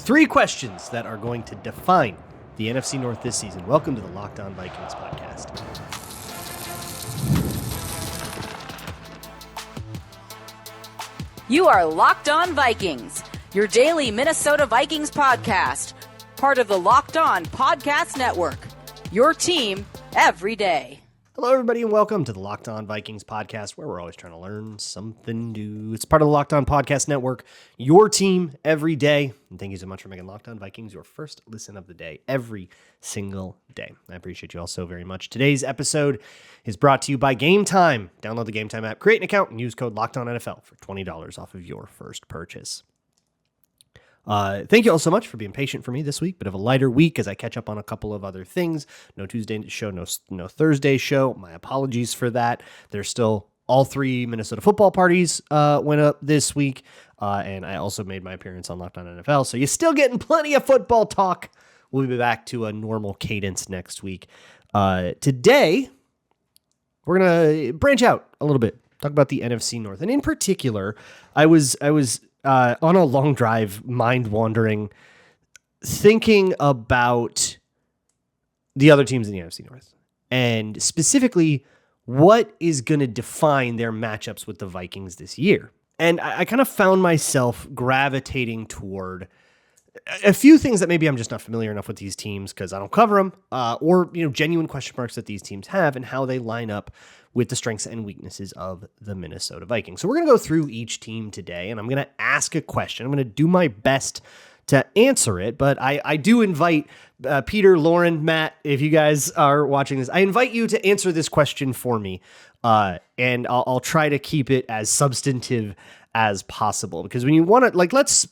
Three questions that are going to define the NFC North this season. Welcome to the Locked On Vikings podcast. You are Locked On Vikings, your daily Minnesota Vikings podcast, part of the Locked On Podcast Network, your team every day. Hello, everybody, and welcome to the Locked On Vikings podcast, where we're always trying to learn something new. It's part of the Locked On Podcast Network, your team every day. And thank you so much for making Locked On Vikings your first listen of the day, every single day. I appreciate you all so very much. Today's episode is brought to you by Gametime. Download the Gametime app, create an account, and use code LOCKEDONNFL for $20 off of your first purchase. Thank you all so much for being patient for me this week. Bit of a lighter week as I catch up on a couple of other things. No Tuesday show, no Thursday show. My apologies for that. There's still all three Minnesota football parties went up this week. And I also made my appearance on Locked On NFL. So you're still getting plenty of football talk. We'll be back to a normal cadence next week. Today, we're going to branch out a little bit. Talk about the NFC North. And in particular, I was on a long drive, mind wandering, thinking about the other teams in the NFC North and specifically what is going to define their matchups with the Vikings this year. And I kind of found myself gravitating toward a few things that maybe I'm just not familiar enough with these teams because I don't cover them, or genuine question marks that these teams have and how they line up with the strengths and weaknesses of the Minnesota Vikings. So we're going to go through each team today, and I'm going to ask a question. I'm going to do my best to answer it, but I do invite Peter, Lauren, Matt, if you guys are watching this, I invite you to answer this question for me, and I'll try to keep it as substantive as possible, because when you want to, let's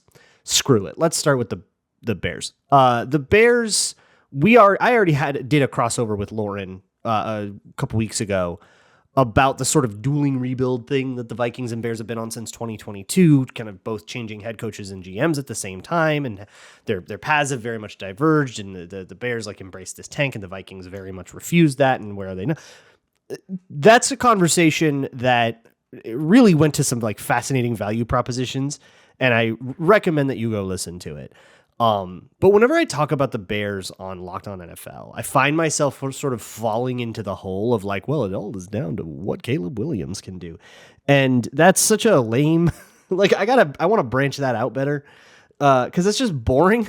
screw it. Let's start with the Bears. The Bears, I already did a crossover with Lauren a couple weeks ago about the sort of dueling rebuild thing that the Vikings and Bears have been on since 2022, kind of both changing head coaches and GMs at the same time, and their paths have very much diverged, and the Bears embraced this tank, and the Vikings very much refused that, and where are they now? That's a conversation that really went to some fascinating value propositions, and I recommend that you go listen to it. But whenever I talk about the Bears on Locked On NFL, I find myself sort of falling into the hole of it all is down to what Caleb Williams can do. And that's such a lame, I want to branch that out better. Cause it's just boring.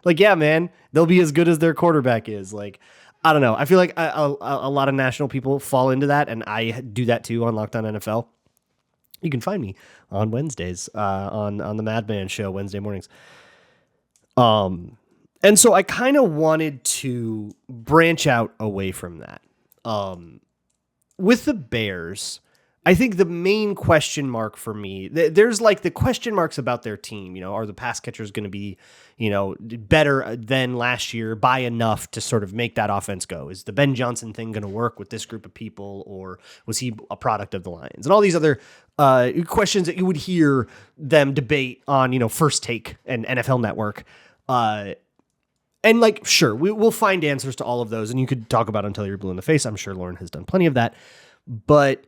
Yeah, man, they'll be as good as their quarterback is. I don't know. I feel like a lot of national people fall into that, and I do that too on Locked On NFL. You can find me on Wednesdays, on the Madman show, Wednesday mornings. And so I kind of wanted to branch out away from that. With the Bears, I think the main question mark for me, there's the question marks about their team. Are the pass catchers going to be, better than last year by enough to sort of make that offense go? Is the Ben Johnson thing going to work with this group of people, or was he a product of the Lions? And all these other questions that you would hear them debate on, First Take and NFL Network. And sure, we'll find answers to all of those, and you could talk about it until you're blue in the face. I'm sure Lauren has done plenty of that. But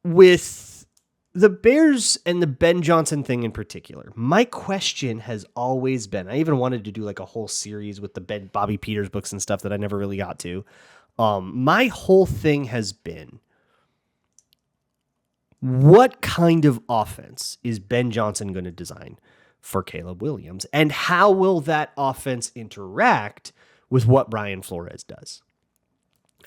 with the Bears and the Ben Johnson thing in particular, my question has always been, I even wanted to do a whole series with the Bobby Peters books and stuff that I never really got to. My whole thing has been, what kind of offense is Ben Johnson going to design for Caleb Williams, and how will that offense interact with what Brian Flores does?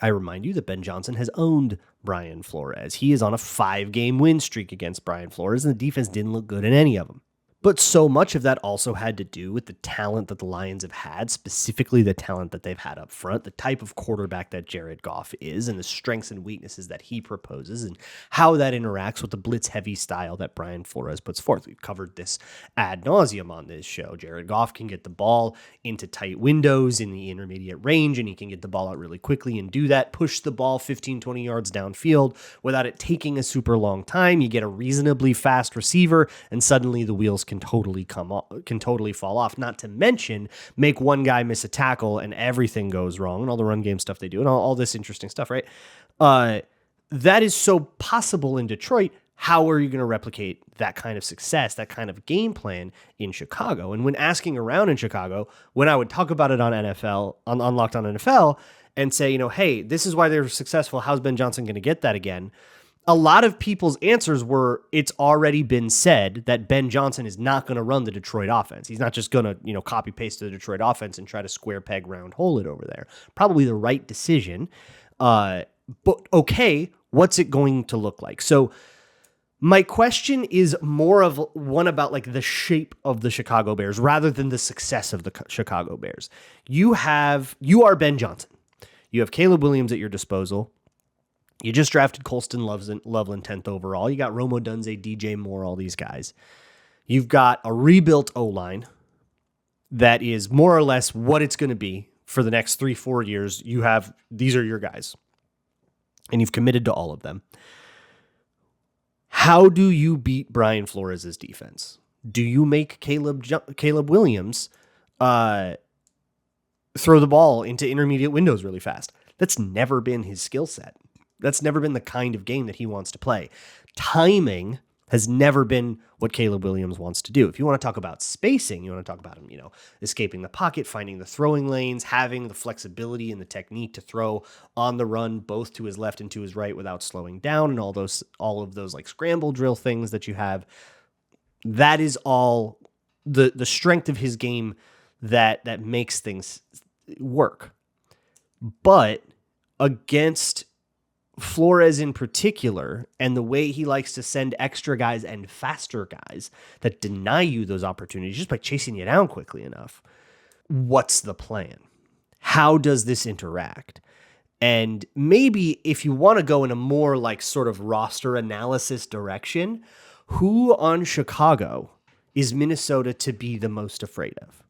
I remind you that Ben Johnson has owned Brian Flores. He is on a 5-game win streak against Brian Flores, and the defense didn't look good in any of them. But so much of that also had to do with the talent that the Lions have had, specifically the talent that they've had up front, the type of quarterback that Jared Goff is, and the strengths and weaknesses that he proposes, and how that interacts with the blitz-heavy style that Brian Flores puts forth. We've covered this ad nauseum on this show. Jared Goff can get the ball into tight windows in the intermediate range, and he can get the ball out really quickly and do that, push the ball 15, 20 yards downfield without it taking a super long time. You get a reasonably fast receiver, and suddenly the wheels can totally fall off, not to mention make one guy miss a tackle and everything goes wrong, and all the run game stuff they do and all this interesting stuff, right? That is so possible in Detroit. how are you going to replicate that kind of success, that kind of game plan in Chicago? And when asking around in Chicago, when I would talk about it on NFL, on Locked On NFL, and say, hey, this is why they're successful. How's Ben Johnson going to get that again? A lot of people's answers were, it's already been said that Ben Johnson is not going to run the Detroit offense. He's not just going to, copy paste the Detroit offense and try to square peg round hole it over there. Probably the right decision. But okay, what's it going to look like? So my question is more of one about like the shape of the Chicago Bears rather than the success of the Chicago Bears. You are Ben Johnson. You have Caleb Williams at your disposal. You just drafted Colston Loveland 10th overall. You got Rome Odunze, DJ Moore, all these guys. You've got a rebuilt O-line that is more or less what it's going to be for the next 3-4 years. These are your guys, and you've committed to all of them. How do you beat Brian Flores' defense? Do you make Caleb Williams throw the ball into intermediate windows really fast? That's never been his skill set. That's never been the kind of game that he wants to play. Timing has never been what Caleb Williams wants to do. If you want to talk about spacing, you want to talk about him, escaping the pocket, finding the throwing lanes, having the flexibility and the technique to throw on the run, both to his left and to his right without slowing down, and all of those like scramble drill things that you have. That is all the strength of his game that makes things work. But against Flores in particular, and the way he likes to send extra guys and faster guys that deny you those opportunities just by chasing you down quickly enough, what's the plan? How does this interact? And maybe if you want to go in a more like sort of roster analysis direction, who on Chicago is Minnesota to be the most afraid of?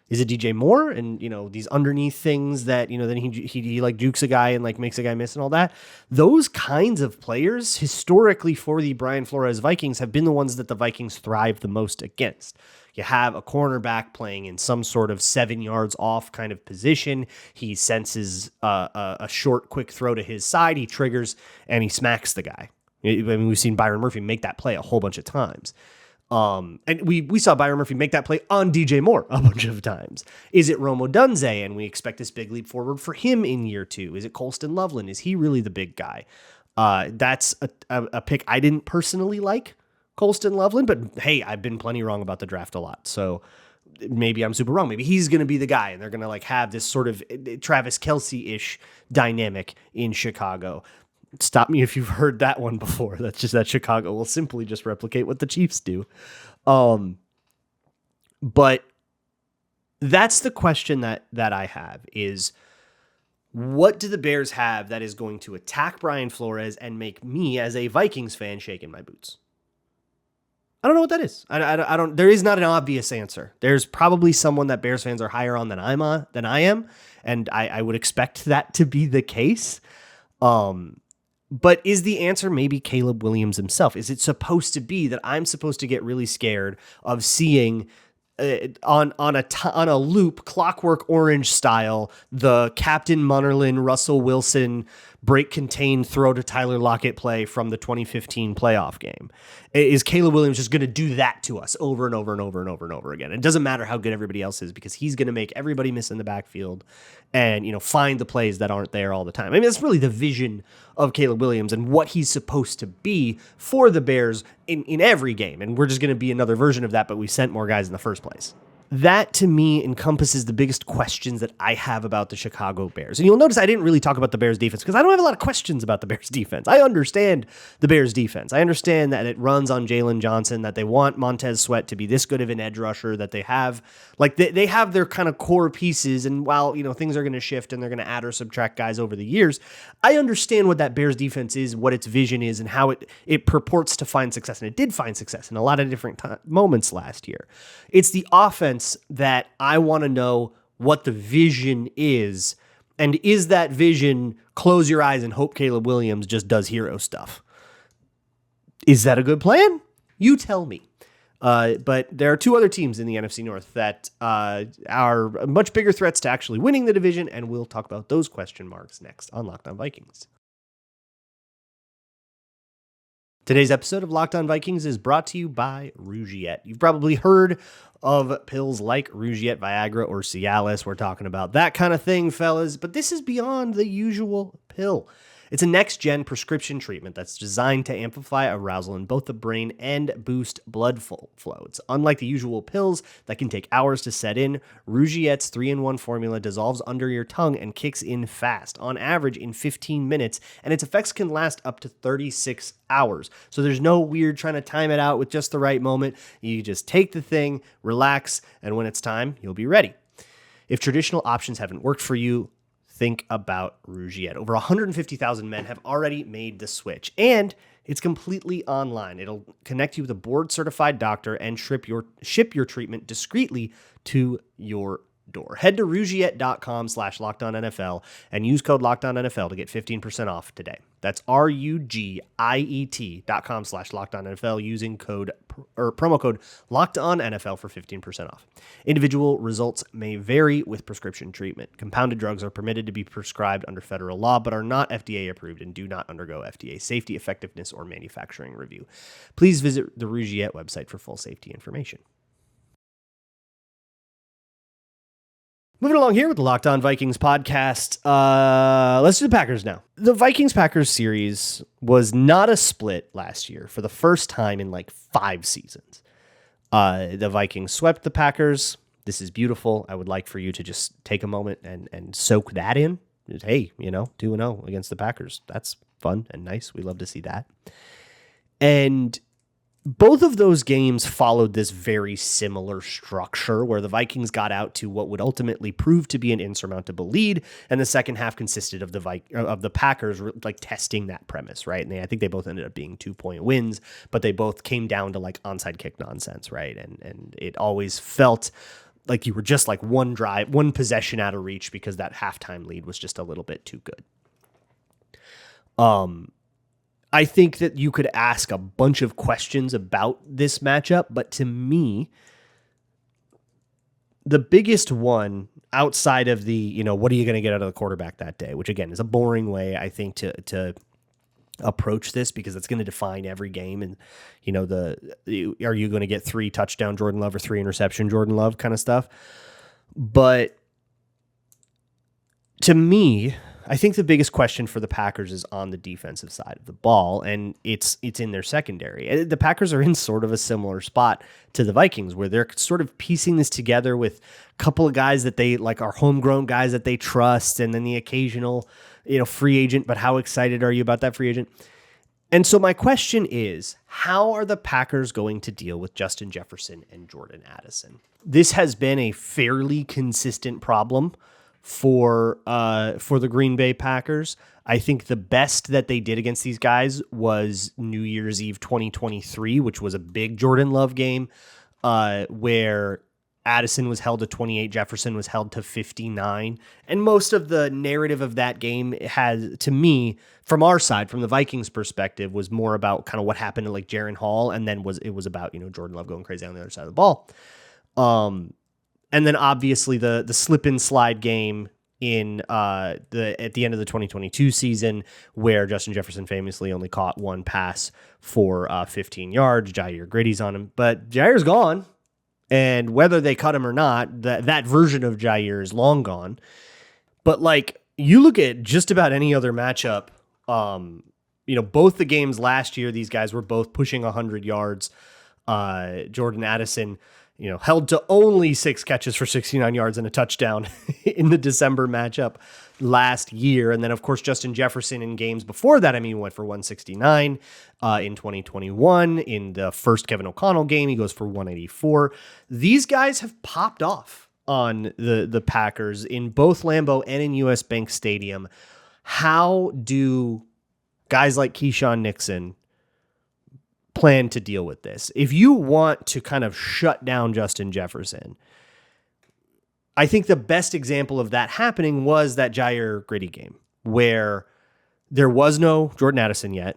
Is it DJ Moore and, these underneath things that, then he like jukes a guy and like makes a guy miss and all that? Those kinds of players historically for the Brian Flores Vikings have been the ones that the Vikings thrive the most against. You have a cornerback playing in some sort of 7 yards off kind of position. He senses a short, quick throw to his side. He triggers and he smacks the guy. I mean, we've seen Byron Murphy make that play a whole bunch of times. And we saw Byron Murphy make that play on DJ Moore a bunch of times. Is it Rome Odunze, and we expect this big leap forward for him in year 2? Is it Colston Loveland? Is he really the big guy? That's a pick I didn't personally like, Colston Loveland, but hey, I've been plenty wrong about the draft a lot. So maybe I'm super wrong. Maybe he's going to be the guy, and they're going to like have this sort of Travis Kelce-ish dynamic in Chicago. Stop me if you've heard that one before. That's just that Chicago will simply just replicate what the Chiefs do. But that's the question that I have is, what do the Bears have that is going to attack Brian Flores and make me as a Vikings fan shake in my boots? I don't know what that is. I don't. There is not an obvious answer. There's probably someone that Bears fans are higher on than I am, and I would expect that to be the case. But is the answer maybe Caleb Williams himself? Is it supposed to be that I'm supposed to get really scared of seeing on a loop, Clockwork Orange style, the Captain Munnerlyn, Russell Wilson break contain throw to Tyler Lockett play from the 2015 playoff game? Is Caleb Williams just going to do that to us over and over and over and over and over again? It doesn't matter how good everybody else is, because he's going to make everybody miss in the backfield and, find the plays that aren't there all the time. I mean, that's really the vision of Caleb Williams and what he's supposed to be for the Bears in every game. And we're just going to be another version of that, but we sent more guys in the first place. That, to me, encompasses the biggest questions that I have about the Chicago Bears. And you'll notice I didn't really talk about the Bears defense because I don't have a lot of questions about the Bears defense. I understand the Bears defense. I understand that it runs on Jalen Johnson, that they want Montez Sweat to be this good of an edge rusher, that they have they have their kind of core pieces. And while, things are going to shift and they're going to add or subtract guys over the years, I understand what that Bears defense is, what its vision is, and how it purports to find success. And it did find success in a lot of different moments last year. It's the offense that I want to know what the vision is. And is that vision close your eyes and hope Caleb Williams just does hero stuff? Is that a good plan? You tell me. But there are two other teams in the NFC North that are much bigger threats to actually winning the division, and we'll talk about those question marks next on Locked On Vikings. Today's episode of Locked On Vikings is brought to you by Rugiet. You've probably heard of pills like Rugiet, Viagra, or Cialis. We're talking about that kind of thing, fellas, but this is beyond the usual pill. It's a next-gen prescription treatment that's designed to amplify arousal in both the brain and boost blood flow. It's unlike the usual pills that can take hours to set in. Rugiet's 3-in-1 formula dissolves under your tongue and kicks in fast, on average in 15 minutes, and its effects can last up to 36 hours. So there's no weird trying to time it out with just the right moment. You just take the thing, relax, and when it's time, you'll be ready. If traditional options haven't worked for you, think about Rugiet. Over 150,000 men have already made the switch, and it's completely online. It'll connect you with a board-certified doctor and ship your treatment discreetly to your door. Head to Rugiet.com/LockedOnNFL and use code LockedOnNFL to get 15% off today. That's RUGIET.com/LockedOnNFL using promo code LockedOnNFL for 15% off. Individual results may vary with prescription treatment. Compounded drugs are permitted to be prescribed under federal law, but are not FDA approved and do not undergo FDA safety, effectiveness, or manufacturing review. Please visit the Rugiet website for full safety information. Moving along here with the Locked On Vikings podcast, let's do the Packers now. The Vikings-Packers series was not a split last year for the first time in like 5 seasons. The Vikings swept the Packers. This is beautiful. I would like for you to just take a moment and soak that in. Hey, 2-0 against the Packers. That's fun and nice. We love to see that. And both of those games followed this very similar structure where the Vikings got out to what would ultimately prove to be an insurmountable lead, and the second half consisted of the Packers like testing that premise, right? And I think they both ended up being 2-point wins, but they both came down to like onside kick nonsense, right? And it always felt like you were just like one possession out of reach because that halftime lead was just a little bit too good. I think that you could ask a bunch of questions about this matchup, but to me, the biggest one outside of the, what are you going to get out of the quarterback that day, which again is a boring way, I think, to approach this because it's going to define every game. And, are you going to get 3 touchdown Jordan Love or 3 interception Jordan Love kind of stuff? But to me, I think the biggest question for the Packers is on the defensive side of the ball, and it's in their secondary. The Packers are in sort of a similar spot to the Vikings, where they're sort of piecing this together with a couple of guys that they like are homegrown guys that they trust, and then the occasional, free agent. But how excited are you about that free agent? And so my question is, how are the Packers going to deal with Justin Jefferson and Jordan Addison? This has been a fairly consistent problem for the Green Bay Packers. I think the best that they did against these guys was New Year's Eve 2023, which was a big Jordan Love game, where Addison was held to 28, Jefferson was held to 59. And most of the narrative of that game has, to me, from our side, from the Vikings perspective, was more about kind of what happened to like Jaren Hall, and then it was about, Jordan Love going crazy on the other side of the ball. And then obviously the slip and slide game at the end of the 2022 season, where Justin Jefferson famously only caught one pass for 15 yards. Jair Gritty's on him, but Jair's gone, and whether they cut him or not, that version of Jair is long gone. But like you look at just about any other matchup, both the games last year, these guys were both pushing 100 yards. Jordan Addison, held to only 6 catches for 69 yards and a touchdown in the December matchup last year. And then, of course, Justin Jefferson in games before that, went for 169 in 2021. In the first Kevin O'Connell game, he goes for 184. These guys have popped off on the Packers in both Lambeau and in US Bank Stadium. How do guys like Keyshawn Nixon plan to deal with this? If you want to kind of shut down Justin Jefferson, I think the best example of that happening was that Jair Gritty game, where there was no Jordan Addison yet,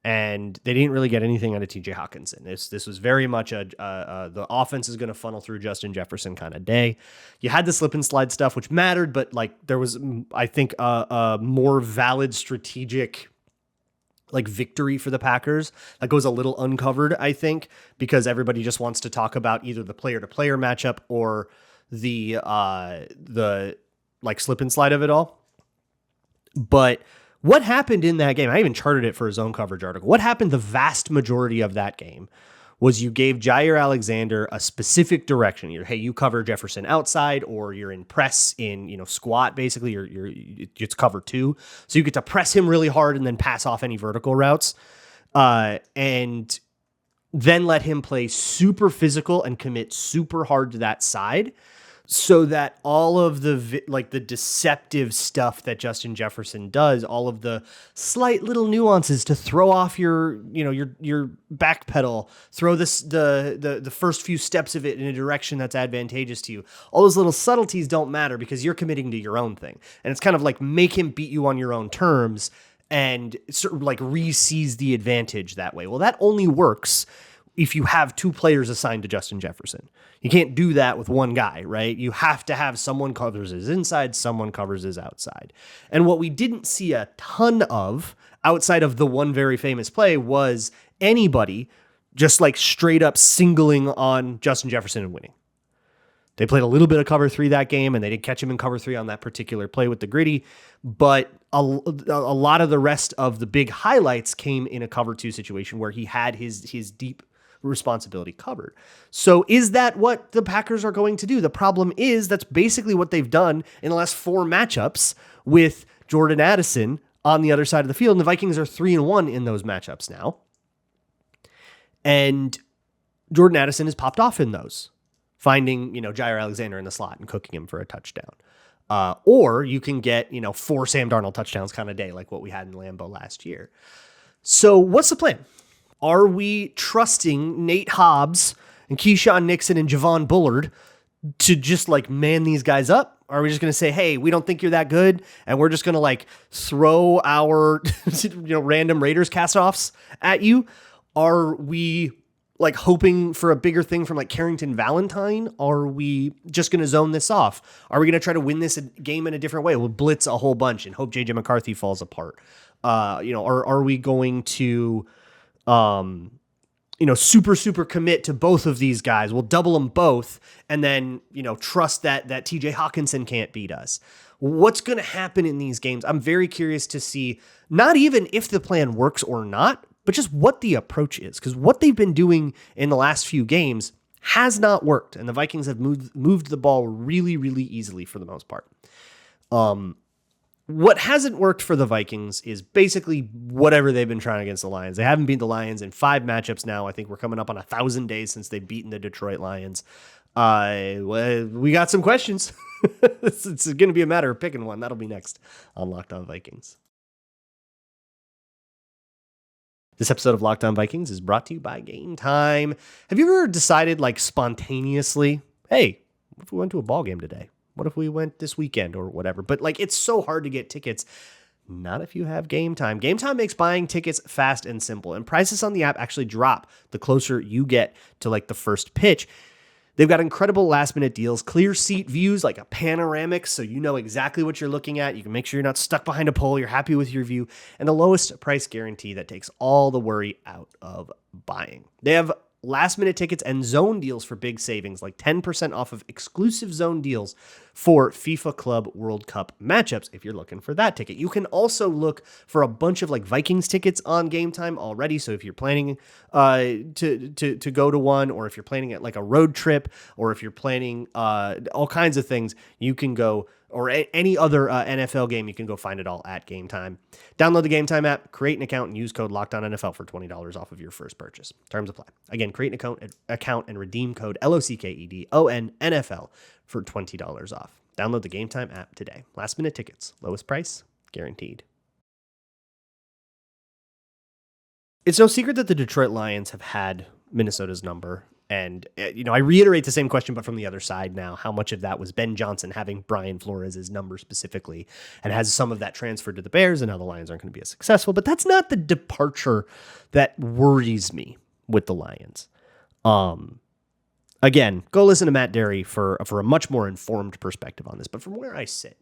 and they didn't really get anything out of TJ Hawkinson. This was very much the offense is going to funnel through Justin Jefferson kind of day. You had the slip and slide stuff, which mattered, but like there was, I think, a more valid strategic like victory for the Packers that goes a little uncovered, I think, because everybody just wants to talk about either the player-to-player matchup or the like slip and slide of it all. But what happened in that game? I even charted it for a zone coverage article. What happened the vast majority of that game was you gave Jair Alexander a specific direction. Hey, you cover Jefferson outside, or you're in press in, squat, basically, it's cover 2. So you get to press him really hard and then pass off any vertical routes. And then let him play super physical and commit super hard to that side, so that all of the the deceptive stuff that Justin Jefferson does, all of the slight little nuances to throw off your back pedal, throw the first few steps of it in a direction that's advantageous to you. All those little subtleties don't matter because you're committing to your own thing. And it's kind of like make him beat you on your own terms and sort of like re-seize the advantage that way. Well, that only works if you have 2 players assigned to Justin Jefferson. You can't do that with one guy, right? You have to have someone covers his inside, someone covers his outside. And what we didn't see a ton of outside of the one very famous play was anybody just like straight up singling on Justin Jefferson and winning. They played a little bit of cover 3 that game, and they did catch him in cover 3 on that particular play with the gritty. But a lot of the rest of the big highlights came in a cover 2 situation where he had his deep responsibility covered. So is that what the Packers are going to do? The problem is that's basically what they've done in the last 4 matchups with Jordan Addison on the other side of the field. And the Vikings are 3-1 in those matchups now. And Jordan Addison has popped off in those, finding, Jair Alexander in the slot and cooking him for a touchdown. Or you can get, 4 Sam Darnold touchdowns kind of day like what we had in Lambeau last year. So what's the plan? Are we trusting Nate Hobbs and Keyshawn Nixon and Javon Bullard to just like man these guys up? Or are we just going to say, hey, we don't think you're that good, and we're just going to like throw our random Raiders cast-offs at you? Are we like hoping for a bigger thing from like Carrington Valentine? Are we just going to zone this off? Are we going to try to win this game in a different way? We'll blitz a whole bunch and hope JJ McCarthy falls apart. Are we going to super commit to both of these guys? We'll double them both and then, trust that TJ Hawkinson can't beat us. What's going to happen in these games? I'm very curious to see not even if the plan works or not, but just what the approach is, because what they've been doing in the last few games has not worked. And the Vikings have moved the ball really, really easily for the most part. What hasn't worked for the Vikings is basically whatever they've been trying against the Lions. They haven't beat the Lions in 5 matchups now. I think we're coming up on 1,000 days since they've beaten the Detroit Lions. We got some questions. It's going to be a matter of picking one. That'll be next on Locked On Vikings. This episode of Locked On Vikings is brought to you by Gametime. Have you ever decided, like, spontaneously, hey, what if we went to a ball game today? What if we went this weekend or whatever? But, like, it's so hard to get tickets. Not if you have Gametime. Gametime makes buying tickets fast and simple, and prices on the app actually drop the closer you get to, like, the first pitch. They've got incredible last-minute deals, clear seat views, like a panoramic, so you know exactly what you're looking at. You can make sure you're not stuck behind a pole. You're happy with your view, and the lowest price guarantee that takes all the worry out of buying. They have last-minute tickets and zone deals for big savings, like 10% off of exclusive zone deals for FIFA Club World Cup matchups if you're looking for that ticket. You can also look for a bunch of like Vikings tickets on Gametime already, so if you're planning to go to one, or if you're planning at like a road trip, or if you're planning all kinds of things, you can go, or any other NFL game, you can go find it all at Gametime. Download the Gametime app, create an account, and use code LOCKEDONNFL for $20 off of your first purchase. Terms apply. Again, create an account and redeem code LOCKEDONNFL for $20 off. Download the Gametime app today. Last minute tickets, lowest price, guaranteed. It's no secret that the Detroit Lions have had Minnesota's number. And, I reiterate the same question, but from the other side now. How much of that was Ben Johnson having Brian Flores' number specifically, and has some of that transferred to the Bears, and now the Lions aren't going to be as successful? But that's not the departure that worries me with the Lions. Again, go listen to Matt Derry for a much more informed perspective on this. But from where I sit,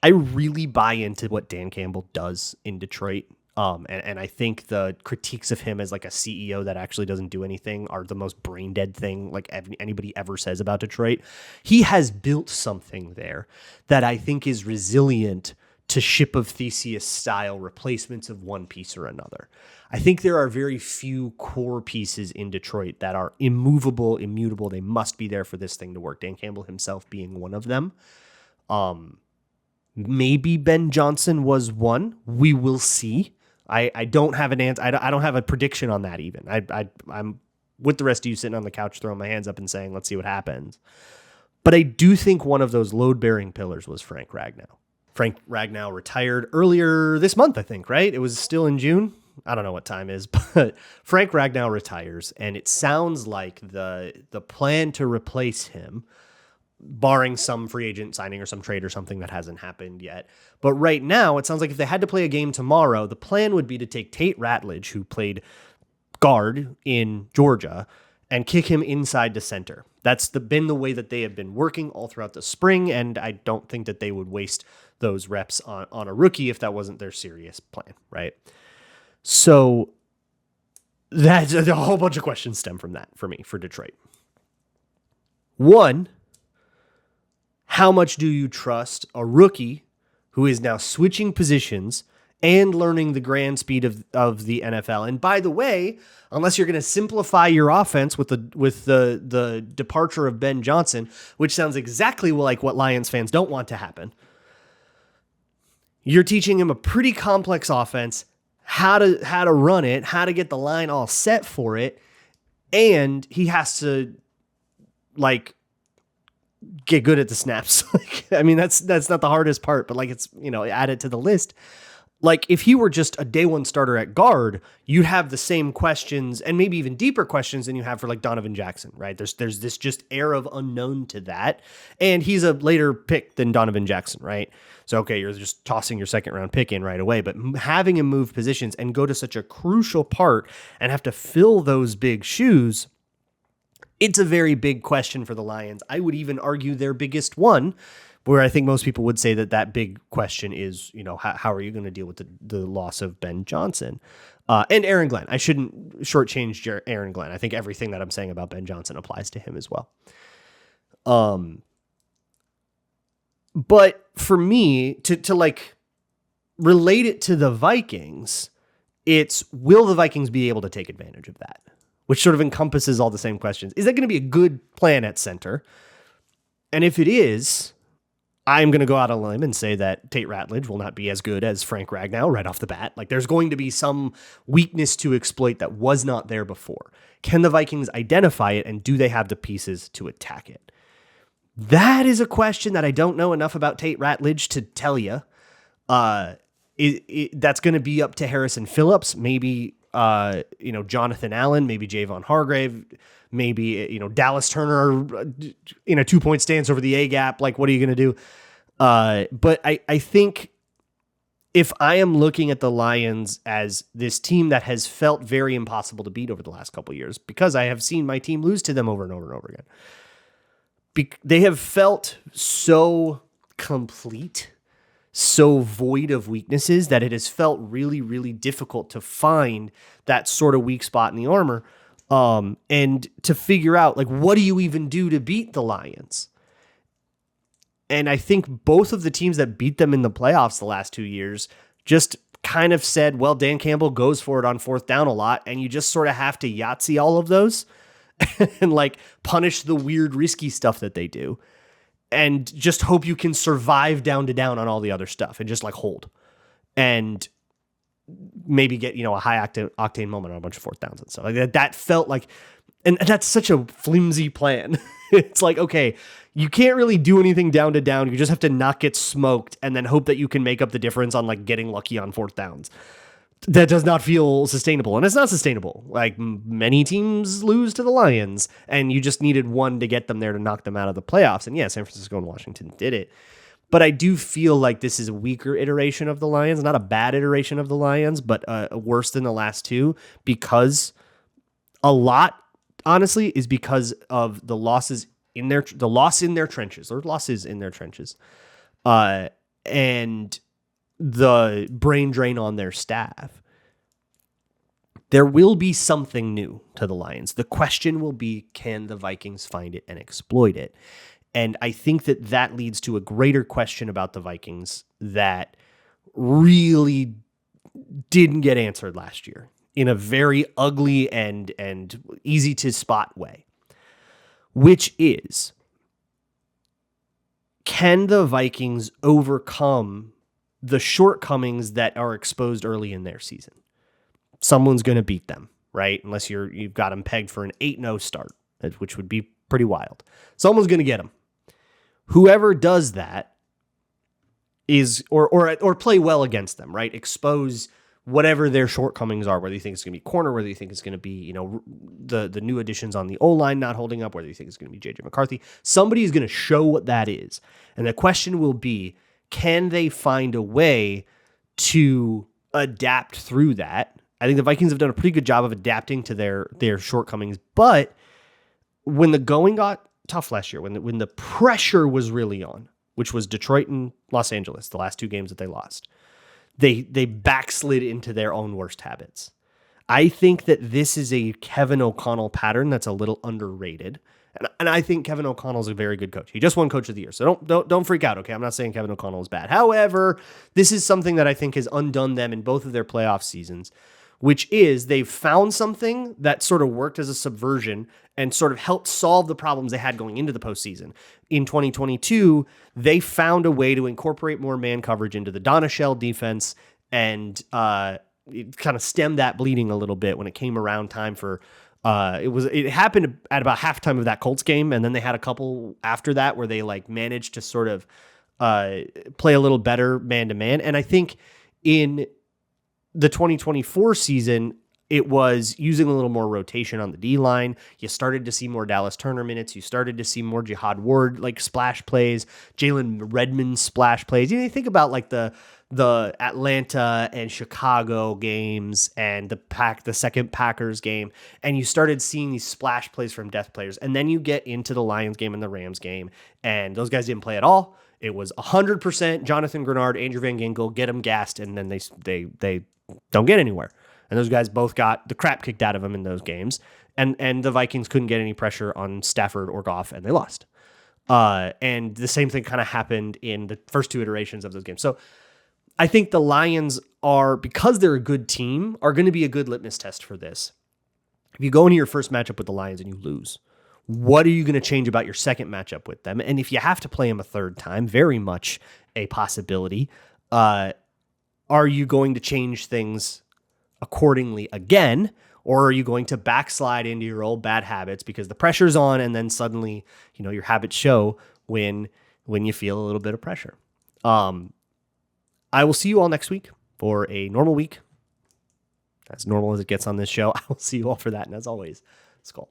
I really buy into what Dan Campbell does in Detroit. And I think the critiques of him as like a CEO that actually doesn't do anything are the most brain dead thing like anybody ever says about Detroit. He has built something there that I think is resilient to Ship of Theseus style replacements of one piece or another. I think there are very few core pieces in Detroit that are immovable, immutable. They must be there for this thing to work. Dan Campbell himself being one of them. Maybe Ben Johnson was one. We will see. I don't have an answer. I don't have a prediction on that even. I'm with the rest of you sitting on the couch throwing my hands up and saying, let's see what happens. But I do think one of those load-bearing pillars was Frank Ragnow. Frank Ragnow retired earlier this month, I think, right? It was still in June. I don't know what time is, but Frank Ragnow retires, and it sounds like the plan to replace him, barring some free agent signing or some trade or something that hasn't happened yet. But right now, it sounds like if they had to play a game tomorrow, the plan would be to take Tate Ratledge, who played guard in Georgia, and kick him inside to center. That's been the way that they have been working all throughout the spring, and I don't think that they would waste those reps on a rookie if that wasn't their serious plan, right? So that's a whole bunch of questions stem from that for me, for Detroit. One, how much do you trust a rookie who is now switching positions and learning the grand speed of the NFL? And by the way, unless you're going to simplify your offense with the departure of Ben Johnson, which sounds exactly like what Lions fans don't want to happen, you're teaching him a pretty complex offense, how to run it, how to get the line all set for it, and he has to like get good at the snaps. I mean, that's not the hardest part, but like it's, add it to the list. Like if he were just a day one starter at guard, you'd have the same questions and maybe even deeper questions than you have for like Donovan Jackson, right? There's this just air of unknown to that. And he's a later pick than Donovan Jackson, right? So, okay, you're just tossing your second round pick in right away, but having him move positions and go to such a crucial part and have to fill those big shoes, it's a very big question for the Lions. I would even argue their biggest one, where I think most people would say that big question is, how are you going to deal with the loss of Ben Johnson and Aaron Glenn? I shouldn't shortchange Aaron Glenn. I think everything that I'm saying about Ben Johnson applies to him as well. But for me to like relate it to the Vikings, it's will the Vikings be able to take advantage of that? Which sort of encompasses all the same questions. Is that going to be a good plan at center? And if it is, I'm going to go out on a limb and say that Tate Ratledge will not be as good as Frank Ragnow right off the bat. Like there's going to be some weakness to exploit that was not there before. Can the Vikings identify it, and do they have the pieces to attack it? That is a question that I don't know enough about Tate Ratledge to tell you. That's going to be up to Harrison Phillips, maybe Jonathan Allen, maybe Javon Hargrave, maybe, Dallas Turner in a 2-point stance over the A gap. Like, what are you going to do? But I think if I am looking at the Lions as this team that has felt very impossible to beat over the last couple of years, because I have seen my team lose to them over and over and over again, they have felt so complete, so void of weaknesses that it has felt really, really difficult to find that sort of weak spot in the armor. And to figure out, like, what do you even do to beat the Lions? And I think both of the teams that beat them in the playoffs the last 2 years just kind of said, well, Dan Campbell goes for it on fourth down a lot, and you just sort of have to Yahtzee all of those and like punish the weird risky stuff that they do and just hope you can survive down to down on all the other stuff and just like hold and maybe get, a high octane moment on a bunch of fourth downs and stuff like that. That felt like, and that's such a flimsy plan. It's like, okay, you can't really do anything down to down. You just have to not get smoked and then hope that you can make up the difference on like getting lucky on fourth downs. That does not feel sustainable, and it's not sustainable. Like many teams lose to the Lions, and you just needed one to get them there to knock them out of the playoffs. And yeah, San Francisco and Washington did it. But I do feel like this is a weaker iteration of the Lions, not a bad iteration of the Lions, but worse than the last two, because a lot, honestly, is because of the losses in their trenches, and the brain drain on their staff. there will be something new to the Lions. The question will be, can the Vikings find it and exploit it? And I think that leads to a greater question about the Vikings that really didn't get answered last year in a very ugly and easy to spot way, which is, can the Vikings overcome the shortcomings that are exposed early in their season? Someone's going to beat them, right? Unless you've got them pegged for an 8-0 start, which would be pretty wild. Someone's going to get them. Whoever does that is, or play well against them, right? Expose whatever their shortcomings are, whether you think it's going to be corner, whether you think it's going to be, the new additions on the O-line not holding up, whether you think it's going to be J.J. McCarthy. Somebody is going to show what that is. And the question will be, can they find a way to adapt through that? I think the Vikings have done a pretty good job of adapting to their shortcomings, but when the going got tough last year, when the pressure was really on, which was Detroit and Los Angeles, the last 2 games that they lost, they backslid into their own worst habits. I think that this is a Kevin O'Connell pattern that's a little underrated. And I think Kevin O'Connell is a very good coach. He just won Coach of the Year, so don't freak out, okay? I'm not saying Kevin O'Connell is bad. However, this is something that I think has undone them in both of their playoff seasons, which is they've found something that sort of worked as a subversion and sort of helped solve the problems they had going into the postseason. In 2022, they found a way to incorporate more man coverage into the Donna Shell defense and it kind of stemmed that bleeding a little bit when it came around time for it happened at about halftime of that Colts game, and then they had a couple after that where they managed to sort of play a little better man-to-man. And I think in the 2024 season, it was using a little more rotation on the D-line. You started to see more Dallas Turner minutes. You started to see more Jihad Ward splash plays, Jalen Redmond splash plays. You think about the Atlanta and Chicago games and the second Packers game, and you started seeing these splash plays from depth players. And then you get into the Lions game and the Rams game, and those guys didn't play at all. It was 100% Jonathan Grenard, Andrew Van Ginkel, get them gassed, and then they don't get anywhere. And those guys both got the crap kicked out of them in those games. And the Vikings couldn't get any pressure on Stafford or Goff, and they lost. And the same thing kind of happened in the first 2 iterations of those games. So I think the Lions are, because they're a good team, are going to be a good litmus test for this. If you go into your first matchup with the Lions and you lose, what are you going to change about your second matchup with them? And if you have to play them a third time, very much a possibility, are you going to change things accordingly again, or are you going to backslide into your old bad habits because the pressure's on, and then suddenly, your habits show when you feel a little bit of pressure? I will see you all next week for a normal week, as normal as it gets on this show. I will see you all for that, and as always, Skol.